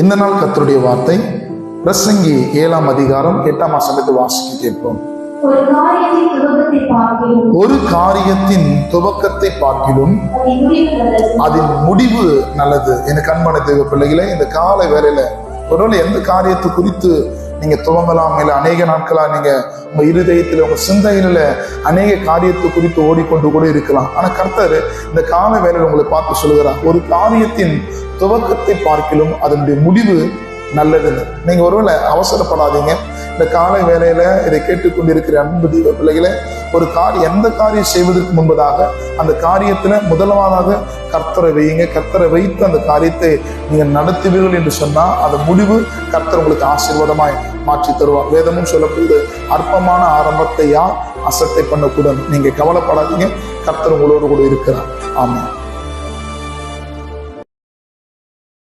இந்த நாள் கர்த்தருடைய வார்த்தை பிரசங்கி 7ஆம் அதிகாரம் 8ஆம் வசனத்தை வாசிக்க கேட்போம். ஒரு காரியத்தின் துவக்கத்தை பார்க்கிலும் அதன் முடிவு நல்லது. எனக்கு அன்பான தேவ பிள்ளைகளே, இந்த கால வேளையில ஒருவேளை எந்த காரியத்தை குறித்து நீங்க துவங்கலாம், இல்லை அநேக நாட்களா நீங்க உங்க இருதயத்துல உங்க சிந்தையில அநேக காரியத்தை குறித்து ஓடிக்கொண்டு கூட இருக்கலாம். ஆனா கர்த்தர் இந்த கால வேளையில உங்களை பார்த்து சொல்லுகிறார், ஒரு காரியத்தின் துவக்கத்தை பார்க்கிலும் அதனுடைய முடிவு நல்லதுன்னு. நீங்க ஒருவேளை அவசரப்படாதீங்க. இந்த காலை வேளையில இதை கேட்டுக்கொண்டிருக்கிற அன்பு தெய்வ பிள்ளைகளே, ஒரு எந்த காரியம் செய்வதற்கு முன்பதாக அந்த காரியத்துல முதலாவதாக கர்த்தரை வையுங்க. கர்த்தரை வைத்து அந்த காரியத்தை நீங்க நடத்துவீர்கள் என்று சொன்னா அந்த முடிவு கர்த்தர் உங்களுக்கு ஆசீர்வாதமாய் மாற்றி தருவார். வேதமும் சொல்லப்படுது, அற்பமான ஆரம்பத்தை யார் அசட்டை பண்ணக்கூடாது. நீங்க கவலைப்படாதீங்க, கர்த்தர் உங்களோடு கூட இருக்கிறார். ஆமாம்.